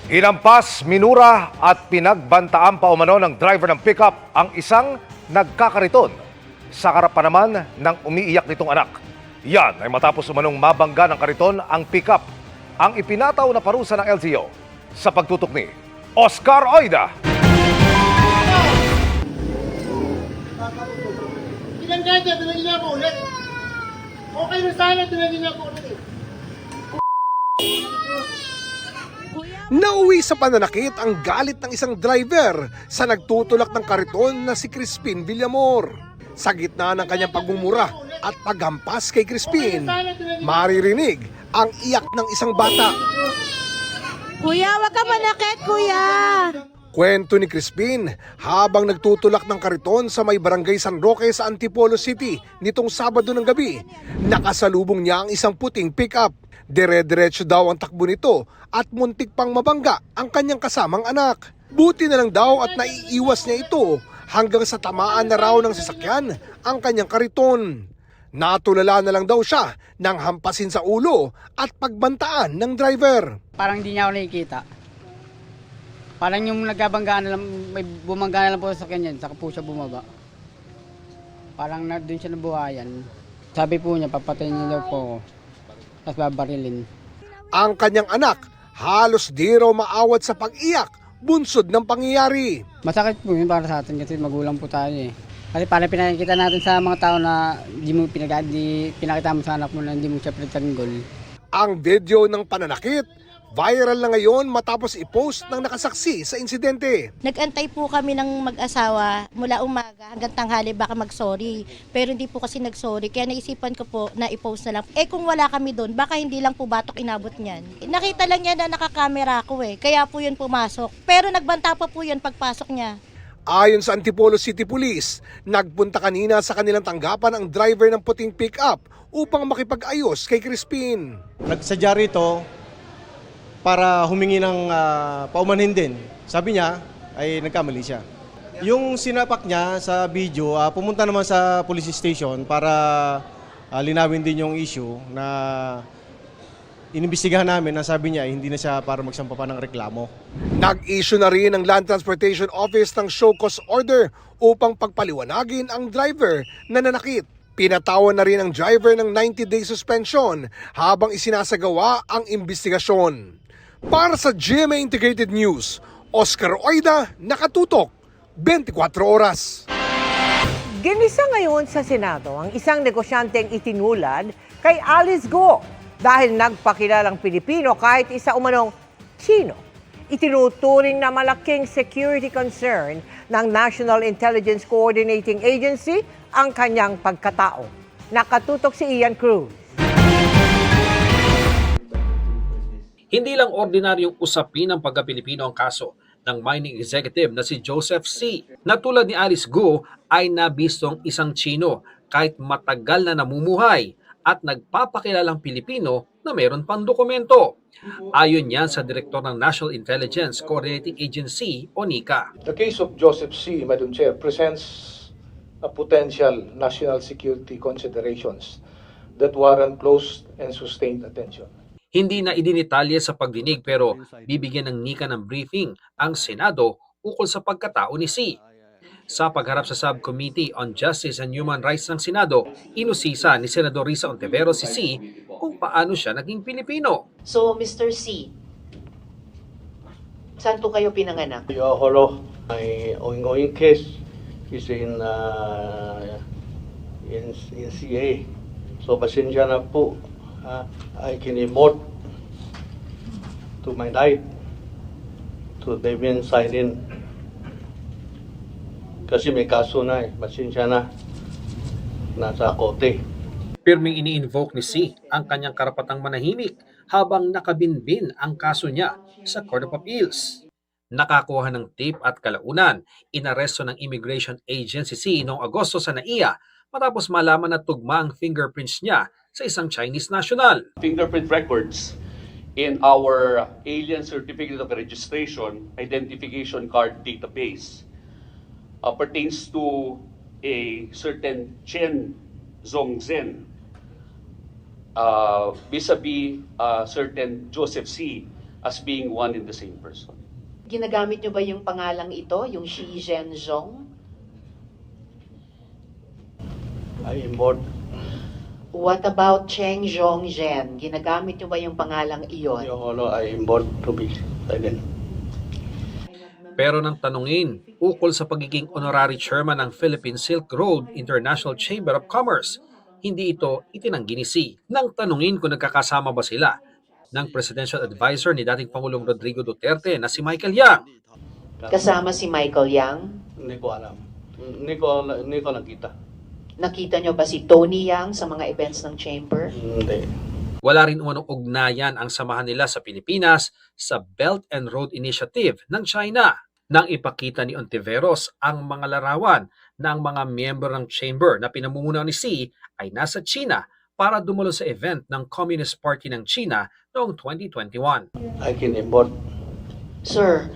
Hinampas, minura at pinagbantaan pa umano ng driver ng pickup ang isang nagkakariton. Sa harapan naman ng umiiyak nitong anak. Yan ay matapos umanong mabangga ng kariton ang pickup. Ang ipinataw na parusa ng LTO sa pagtutok ni Oscar Oida. Ilang ganda, tinagin niya ako ulit. Okay na sana, tinagin niya ako ulit eh. Nauwi sa pananakit ang galit ng isang driver sa nagtutulak ng kariton na si Crispin Villamor. Sa gitna ng kanyang pagmumura at paghampas kay Crispin, maririnig ang iyak ng isang bata. Kuya, wag ka manakit, kuya! Kwento ni Crispin habang nagtutulak ng kariton sa may barangay San Roque sa Antipolo City nitong Sabado ng gabi. Nakasalubong niya ang isang puting pickup. Dire-diretso daw ang takbo nito at muntik pang mabangga ang kanyang kasamang anak. Buti na lang daw at naiiwas niya ito hanggang sa tamaan na raw ng sasakyan ang kanyang kariton. Natulala na lang daw siya nang hampasin sa ulo at pagbantaan ng driver. Parang hindi niya ako nakikita. Parang yung nagkabanggaan na lang, may bumangga na lang po sa kanya, saka po siya bumaba. Parang doon siya nabuhayan. Sabi po niya, papatayin niya daw po ako. Tapos babarilin. Ang kanyang anak halos di raw maawat sa pag-iyak, bunsod ng pangyayari. Masakit po yun para sa atin kasi magulang po tayo eh. Kasi parang pinakikita natin sa mga tao na di pinakita mo sa anak mo na hindi mo siya pinagtanggol. Ang video ng pananakit viral na ngayon matapos i-post ng nakasaksi sa insidente. Nag-antay po kami ng mag-asawa mula umaga hanggang tanghali baka mag-sorry. Pero hindi po kasi nag-sorry. Kaya naisipan ko po na i-post na lang. Kung wala kami doon, baka hindi lang po batok inabot niyan. Nakita lang niya na nakakamera ko Kaya po yun pumasok. Pero nagbanta pa po yun pagpasok niya. Ayon sa Antipolo City Police, nagpunta kanina sa kanilang tanggapan ang driver ng puting pick-up upang makipag-ayos kay Crispin. Nagsadya rito para humingi ng paumanhin din. Sabi niya ay nagkamali siya. Yung sinapak niya sa video, pumunta naman sa police station para linawin din yung issue na inimbestigahan namin na sabi niya hindi na siya para magsampa pa ng reklamo. Nag-issue na rin ng Land Transportation Office ng show cause order upang pagpaliwanagin ang driver na nanakit. Pinatawan na rin ang driver ng 90-day suspension habang isinasagawa ang investigasyon. Para sa GMA Integrated News, Oscar Oida, nakatutok, 24 oras. Ginisa ngayon sa Senado ang isang negosyanteng itinulad kay Alice Go dahil nagpakilalang Pilipino kahit isa umanong Chino. Itinuturing na malaking security concern ng National Intelligence Coordinating Agency ang kanyang pagkatao. Nakatutok si Ian Cruz. Hindi lang ordinaryong usapin ng pagka-Pilipino ang kaso ng mining executive na si Joseph C. Na tulad ni Alice Go ay nabistong isang Chino kahit matagal na namumuhay at nagpapakilalang Pilipino na meron pang dokumento. Ayon yan sa direktor ng National Intelligence Coordinating Agency o NICA. The case of Joseph C., Madam Chair, presents a potential national security considerations that warrant close and sustained attention. Hindi na idinitalye sa pagdinig pero bibigyan ng NICA ng briefing ang Senado ukol sa pagkatao ni C. Sa pagharap sa Subcommittee on Justice and Human Rights ng Senado, inusisa ni Senador Risa Ontiveros si C kung paano siya naging Pilipino. So, Mr. C, saan po kayo pinanganak? Holo, my ongoing case is in CA. So, pasensya na po. I can emote to my life to Davian Siren kasi may kaso na pasensya na nasa kote. Pirming ini-invoke ni C ang kanyang karapatang manahimik habang nakabinbin ang kaso niya sa Court of Appeals. Nakakuha ng tip at kalaunan, inaresto ng Immigration Agency C noong Agosto sa NAIA matapos malaman na tugma ang fingerprints niya sa isang Chinese national. Fingerprint records in our Alien Certificate of Registration Identification Card database pertains to a certain Chen Zongzhen vis-a-vis certain Joseph C. as being one and the same person. Ginagamit nyo ba yung pangalang ito, yung Shi Zhenzhong? I import. What about Cheng Zhongzhen? Ginagamit nyo ba yung pangalang iyon? I import to be silent. Pero nang tanungin ukol sa pagiging honorary chairman ng Philippine Silk Road International Chamber of Commerce, hindi ito itinanggi ni Xi. Nang tanungin kung nagkakasama ba sila ng presidential advisor ni dating Pangulong Rodrigo Duterte na si Michael Yang, Kasama si Michael Yang? Hindi ko alam. Hindi ko nakita. Nakita nyo ba si Tony Yang sa mga events ng chamber? Hindi. wala rin umanong ugnayan ang samahan nila sa Pilipinas sa Belt and Road Initiative ng China. Nang ipakita ni Ontiveros ang mga larawan na ang mga miyembro ng chamber na pinamumunuan ni Xi ay nasa China para dumalo sa event ng Communist Party ng China noong 2021. I can import. Sir,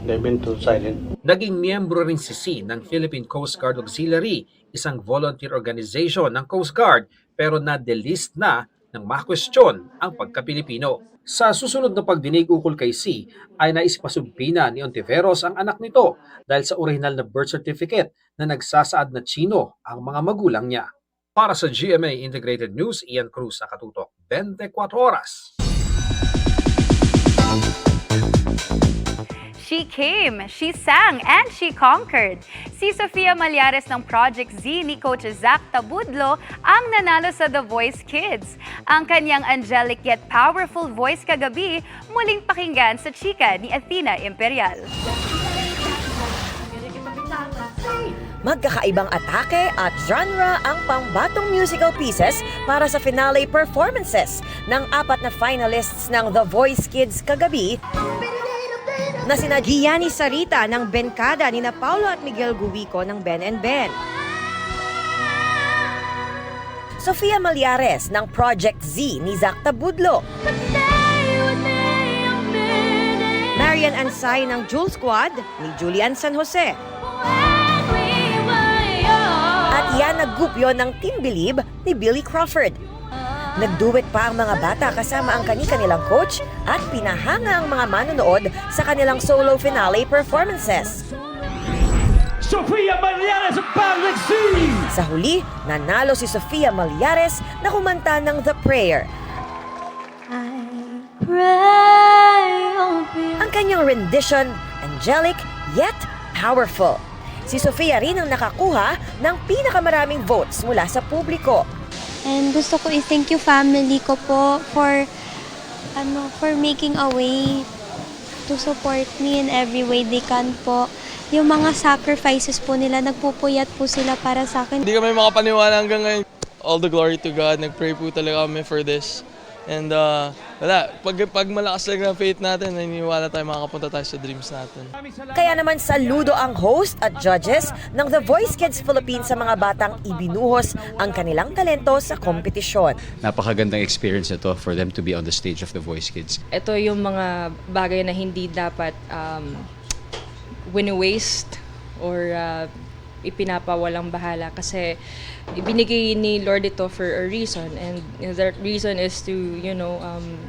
They've been too silent. Naging miyembro rin si Xi ng Philippine Coast Guard Auxiliary, isang volunteer organization ng Coast Guard, pero na-delist na ng makwestiyon ang pagka-Pilipino. Sa susunod na pagdinig ukol kay Xi ay naispasumpina ni Ontiveros ang anak nito dahil sa orihinal na birth certificate na nagsasaad na Chino ang mga magulang niya. Para sa GMA Integrated News, Ian Cruz, Nakatutok, 24 Oras. She came, she sang, and she conquered. Si Sofia Malyares ng Project Z ni Coach Zach Tabudlo ang nanalo sa The Voice Kids. Ang kanyang angelic yet powerful voice kagabi muling pakinggan sa chika ni Athena Imperial. Magkakaibang atake at genre ang pambatong musical pieces para sa finale performances ng 4 na finalists ng The Voice Kids kagabi na sina Gianni Sarita ng Benkada ni na Paulo at Miguel Guico ng Ben and Ben. Sofia Malyares ng Project Z ni Zach Tabudlo. Marian Ansay ng Jewel Squad ni Julian San Jose. At Yana Gupyo ng Team Believe ni Billy Crawford. Nagduet pa ang mga bata kasama ang kani-kanilang coach at pinahanga ang mga manonood sa kanilang solo finale performances. Sofia Malyares of Project Z! Sa huli, nanalo si Sofia Malyares na kumanta ng The Prayer. Ang kanyang rendition, angelic yet powerful. Si Sofia rin ang nakakuha ng pinakamaraming votes mula sa publiko. And gusto ko i-thank you family ko po for making a way to support me in every way they can po. Yung mga sacrifices po nila, nagpupuyat po sila para sa akin. Hindi kami makapaniwala hanggang ngayon. All the glory to God. Nag-pray po talaga kami for this. And wala, pag malakas lang ang faith natin, naniniwala tayo makakapunta tayo sa dreams natin. Kaya naman saludo ang host at judges ng The Voice Kids Philippines sa mga batang ibinuhos ang kanilang talento sa kompetisyon. Napakagandang experience ito for them to be on the stage of The Voice Kids. Ito yung mga bagay na hindi dapat wini-waste or ipinapawalang bahala kasi ibinigay ni Lord ito for a reason, and that reason is to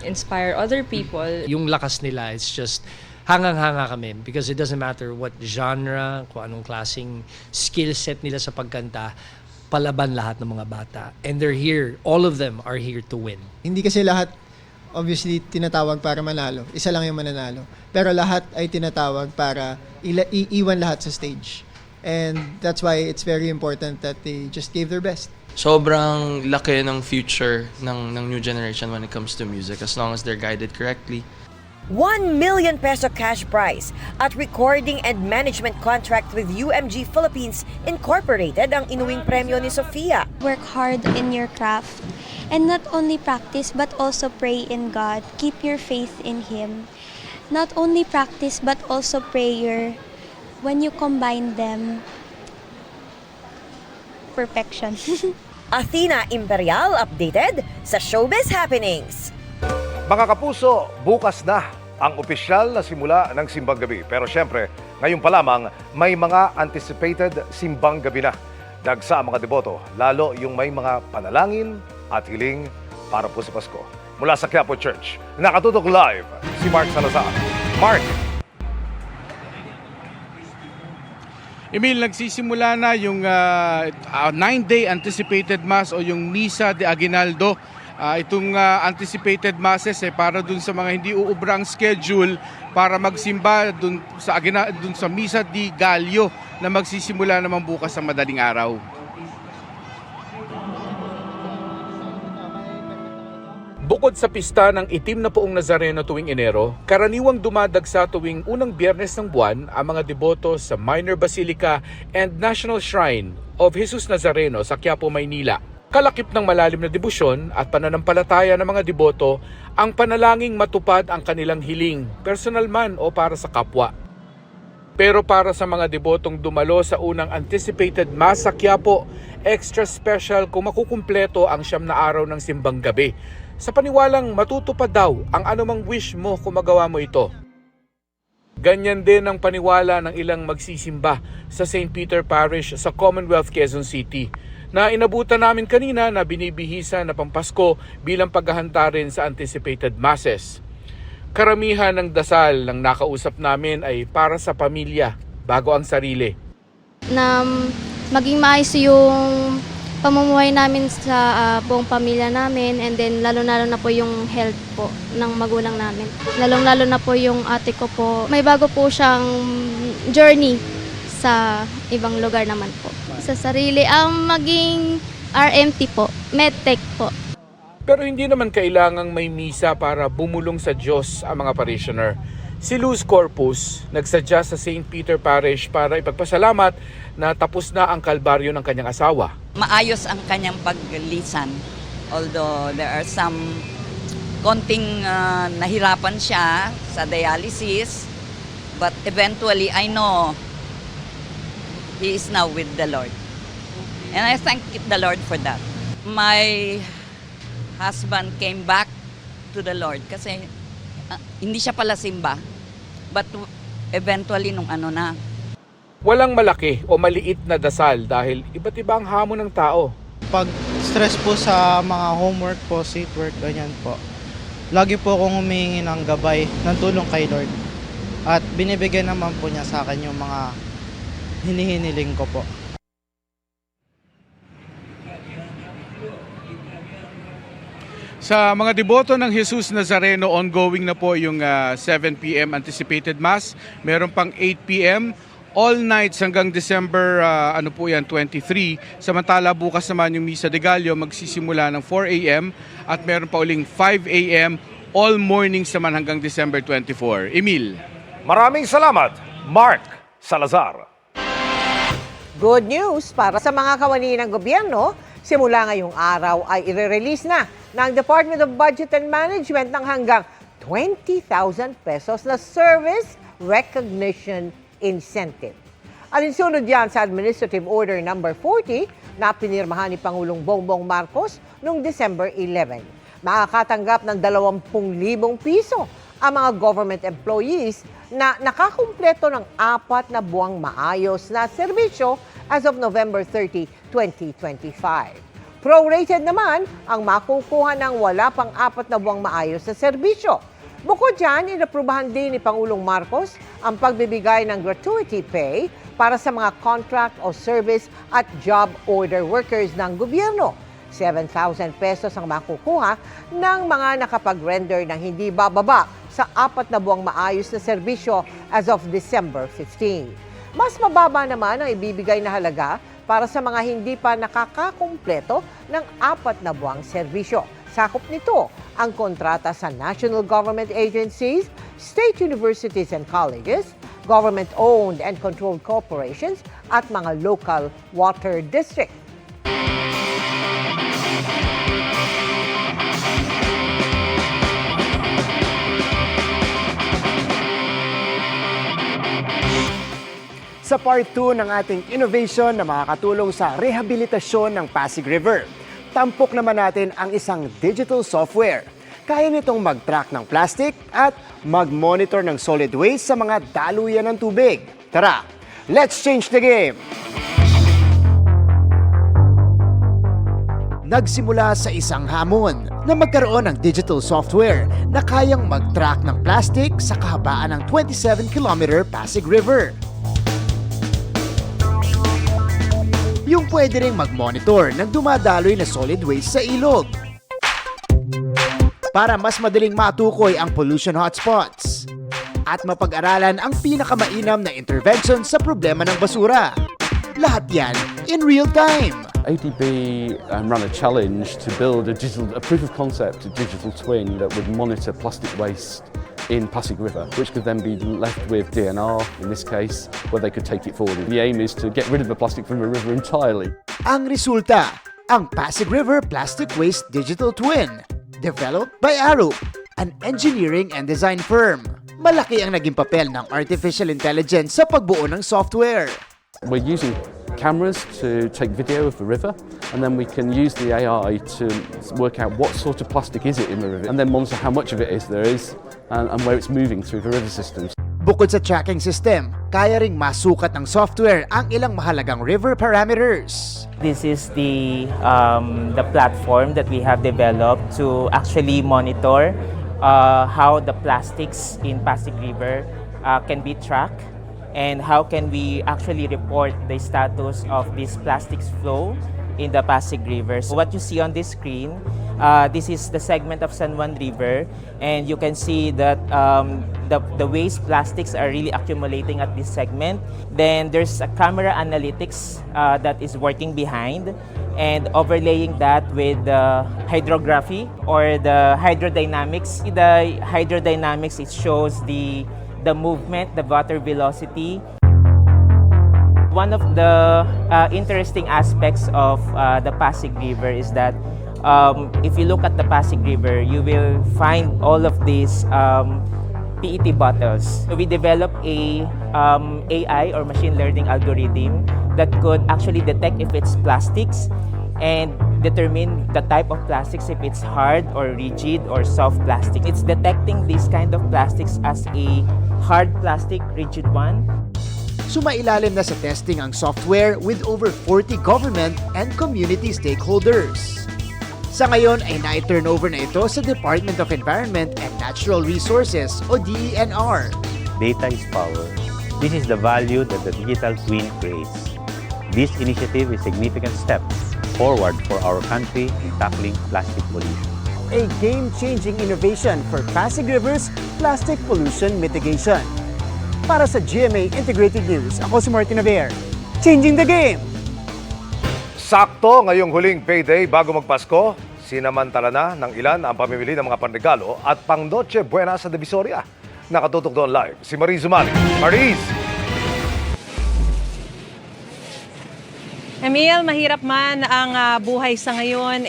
inspire other people. Yung lakas nila, it's just hangang-hanga kami because it doesn't matter what genre, kung anong klaseng skill set nila sa pagkanta, palaban lahat ng mga bata, and they're here, all of them are here to win. Hindi kasi lahat obviously tinatawag para manalo, isa lang yung mananalo, pero lahat ay tinatawag para iiwan lahat sa stage. And that's why it's very important that they just gave their best. Sobrang laki ng future ng new generation when it comes to music as long as they're guided correctly. 1 million peso cash prize at recording and management contract with UMG Philippines Incorporated ang inuwing premyo ni Sofia. Work hard in your craft and not only practice but also pray in God. Keep your faith in Him. Not only practice but also prayer. When you combine them, perfection. Athena Imperial updated sa Showbiz Happenings. Mga kapuso, bukas na ang opisyal na simula ng Simbang Gabi. Pero syempre, ngayon pa lamang may mga anticipated Simbang Gabi na. Dagsa ang mga deboto, lalo yung may mga panalangin at hiling para po sa Pasko. Mula sa Quiapo Church, nakatutok live si Mark Salazar. Mark! Emil, nagsisimula na yung 9-day anticipated mass o yung Misa de Aguinaldo. Itong anticipated masses para dun sa mga hindi uubrang schedule para magsimba dun sa Misa de Gallo na magsisimula naman bukas sa madaling araw. Bukod sa pista ng itim na poong Nazareno tuwing Enero, karaniwang dumadagsa tuwing unang Biyernes ng buwan ang mga deboto sa Minor Basilica and National Shrine of Jesus Nazareno sa Quiapo, Maynila. Kalakip ng malalim na debosyon at pananampalataya ng mga deboto ang panalangin matupad ang kanilang hiling, personal man o para sa kapwa. Pero para sa mga debotong dumalo sa unang anticipated Mass sa Quiapo, extra special kung makukumpleto ang 9 na araw ng simbang gabi. Sa paniwalang matutupad daw ang anumang wish mo kung magawa mo ito. Ganyan din ang paniwala ng ilang magsisimba sa St. Peter Parish sa Commonwealth, Quezon City, na inabutan namin kanina na binibihisa na Pampasko bilang paghahanda rin sa anticipated masses. Karamihan ng dasal ng nakausap namin ay para sa pamilya bago ang sarili. Na maging maayos yung pamumuhay namin sa buong pamilya namin, and then lalo-lalo na po yung health po ng magulang namin. Lalong-lalo na po yung ate ko po. May bago po siyang journey sa ibang lugar naman po. Sa sarili, ang maging RMT po, medtech po. Pero hindi naman kailangang may misa para bumulong sa Diyos ang mga parishioner. Si Luz Corpus nagsadya sa St. Peter Parish para ipagpasalamat na tapos na ang kalbaryo ng kanyang asawa. Maayos ang kanyang paglisan. Although there are some konting nahirapan siya sa dialysis, but eventually I know he is now with the Lord. And I thank the Lord for that. My husband came back to the Lord kasi hindi siya pala simba, but eventually nung na. Walang malaki o maliit na dasal dahil iba't iba ang hamon ng tao. Pag stress po sa mga homework po, seat work, ganyan po, lagi po akong humihingi ng gabay, ng tulong kay Lord. At binibigyan naman po niya sa akin yung mga hinihiniling ko po. Sa mga deboto ng Jesus Nazareno, ongoing na po yung 7 p.m. anticipated mass. Meron pang 8 p.m. all nights hanggang December 23. Samantala bukas naman yung Misa de Gallo magsisimula ng 4 a.m. at meron pa uling 5 a.m. all mornings naman hanggang December 24. Emil. Maraming salamat, Mark Salazar. Good news para sa mga kawani ng gobyerno, simula ngayong araw ay i-release na ng Department of Budget and Management ng hanggang 20,000 pesos na service recognition incentive. Alinsunod yan sa Administrative Order No. 40 na pinirmahan ni Pangulong Bongbong Marcos noong December 11. Makakatanggap ng 20,000 piso ang mga government employees na nakakumpleto ng 4 na buwang maayos na serbisyo as of November 30, 2025. Prorated naman ang makukuha ng wala pang 4 na buwang maayos na serbisyo. Bukod dyan, inaprubahan din ni Pangulong Marcos ang pagbibigay ng gratuity pay para sa mga contract o service at job order workers ng gobyerno. 7,000 pesos ang makukuha ng mga nakapag-render ng hindi bababa sa 4 na buwang maayos na serbisyo as of December 15. Mas mababa naman ang ibibigay na halaga para sa mga hindi pa nakakakumpleto ng 4 na buwang serbisyo. Sakop nito ang kontrata sa national government agencies, state universities and colleges, government-owned and controlled corporations at mga local water district. Sa part 2 ng ating innovation na makakatulong sa rehabilitasyon ng Pasig River, tampok naman natin ang isang digital software. Kaya nitong mag-track ng plastic at mag-monitor ng solid waste sa mga daluyan ng tubig. Tara, let's change the game! Nagsimula sa isang hamon, na magkaroon ng digital software na kayang mag-track ng plastic sa kahabaan ng 27-kilometer Pasig River. Yung pwede ring mag-monitor ng dumadaloy na solid waste sa ilog para mas madaling matukoy ang pollution hotspots at mapag-aralan ang pinakamainam na intervention sa problema ng basura. Lahat yan in real time. ADB ran a challenge to build a proof of concept, a digital twin that would monitor plastic waste in Pasig River, which could then be left with DNR, in this case, where they could take it forward. The aim is to get rid of the plastic from the river entirely. Ang resulta, ang Pasig River Plastic Waste Digital Twin, developed by Arup, an engineering and design firm. Malaki ang naging papel ng artificial intelligence sa pagbuo ng software. We're using cameras to take video of the river, and then we can use the AI to work out what sort of plastic is it in the river, and then monitor how much of it there is, and where it's moving through the river systems. Bukod sa tracking system, kaya ring masukat ng software ang ilang mahalagang river parameters. This is the platform that we have developed to actually monitor how the plastics in Pasig River can be tracked, and how can we actually report the status of this plastics flow in the Pasig River. So what you see on this screen, this is the segment of San Juan River, and you can see that the waste plastics are really accumulating at this segment. Then there's a camera analytics that is working behind, and overlaying that with the hydrography or the hydrodynamics. The hydrodynamics, it shows the movement, the water velocity. One of the interesting aspects of the Pasig River is that if you look at the Pasig River, you will find all of these PET bottles. So we developed a AI or machine learning algorithm that could actually detect if it's plastics and determine the type of plastics, if it's hard or rigid or soft plastic. It's detecting these kind of plastics as a hard plastic, rigid one. Sumailalim na sa testing ang software with over 40 government and community stakeholders. Sa ngayon ay na-turn over na ito sa Department of Environment and Natural Resources o DENR. Data is power. This is the value that the digital twin creates. This initiative is a significant step forward for our country in tackling plastic pollution. A game-changing innovation for Pasig River's plastic pollution mitigation. Para sa GMA Integrated News, ako si Martin Navier. Changing the game! Sakto ngayong huling payday bago magpasko, sinamantala na ng ilan ang pamimili ng mga panregalo at pang Noche Buena sa Divisoria. Nakatutok doon live si Mariz Zumali. Mariz! Emil, mahirap man ang buhay sa ngayon,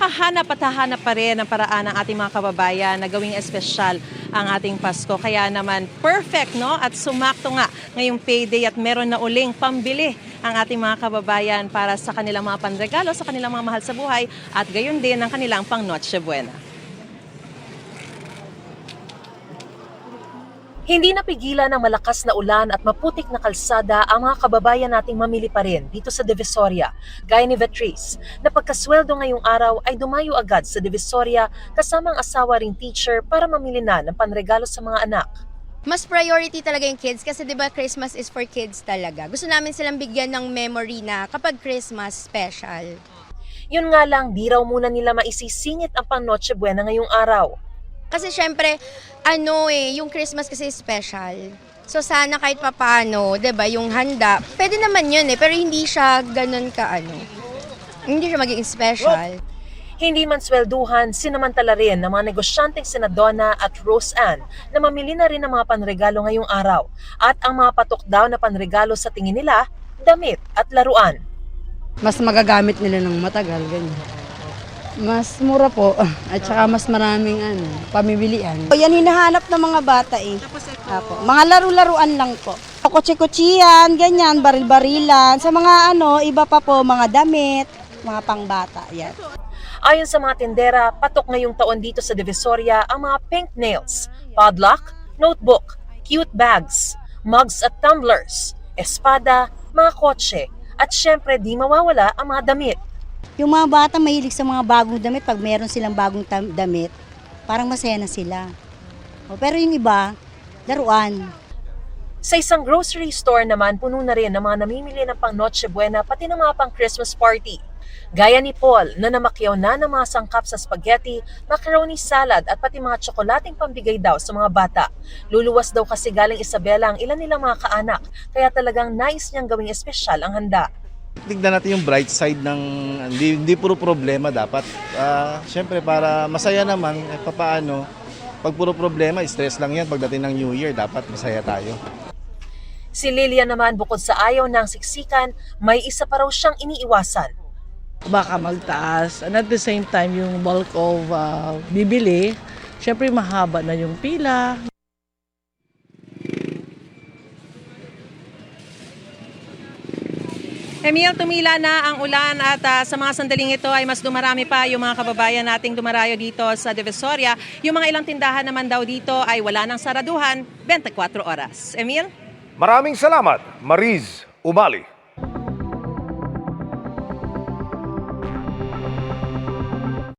hahanap at hahanap pa rin ang paraan ng ating mga kababayan na gawing espesyal ang ating Pasko. Kaya naman perfect, no? At sumakto nga ngayong payday at meron na uling pambili ang ating mga kababayan para sa kanilang mga panregalo, sa kanilang mga mahal sa buhay at gayon din ang kanilang pang Noche Buena. Hindi napigilan ng malakas na ulan at maputik na kalsada ang mga kababayan nating mamili pa rin dito sa Divisoria. Gaya ni Beatrice, na pagkasweldo ngayong araw ay dumayo agad sa Divisoria kasama ang asawa ring teacher para mamili na ng panregalo sa mga anak. Mas priority talaga yung kids kasi 'di ba Christmas is for kids talaga. Gusto namin silang bigyan ng memory na kapag Christmas special. Yun nga lang, di raw muna nila maisisingit ang pang Noche Buena ngayong araw. Kasi syempre, yung Christmas kasi special. So sana kahit papaano, 'di ba, yung handa, pwede naman 'yun pero hindi siya ganoon hindi siya maging special. Hindi man swelduhan, sinamantala rin ng mga negosyanteng sina Donna at Rose Ann na mamili na rin ng mga panregalo ngayong araw. At ang mga patok daw na panregalo sa tingin nila, damit at laruan. Mas magagamit nila ng matagal, ganyan. Mas mura po at saka mas maraming pamimilian. Yan hinahanap ng mga bata Apo. Mga laro-laruan lang po. Kutsi-kutsiyan, ganyan, baril-barilan. Sa mga iba pa po, mga damit, mga pangbata. Yan. Ayon sa mga tindera, patok ngayong taon dito sa Divisoria ang mga pink nails, padlock, notebook, cute bags, mugs at tumblers, espada, mga kotse, at syempre di mawawala ang mga damit. Yung mga bata mahilig sa mga bagong damit, pag meron silang bagong damit, parang masaya na sila. Pero yung iba, laruan. Sa isang grocery store naman, puno na rin ng mga namimili ng pang Noche Buena pati ng mga pang Christmas party. Gaya ni Paul na namakyaw na ng mga sangkap sa spaghetti, macaroni salad at pati mga tsokolating pambigay daw sa mga bata. Luluwas daw kasi galing Isabela ang ilan nilang mga kaanak, kaya talagang nais niyang gawing espesyal ang handa. Tignan natin yung bright side ng hindi puro problema dapat. Siyempre para masaya naman, papaano, pag puro problema, stress lang yan pagdating ng New Year, dapat masaya tayo. Si Lilia naman bukod sa ayaw ng siksikan, may isa pa raw siyang iniiwasan. Baka magtaas and at the same time yung bulk of bibili, syempre mahaba na yung pila. Emil, tumila na ang ulan at sa mga sandaling ito ay mas dumarami pa yung mga kababayan nating dumarayo dito sa Divisoria. Yung mga ilang tindahan naman daw dito ay wala nang saraduhan, 24 oras. Emil? Maraming salamat, Mariz Umali.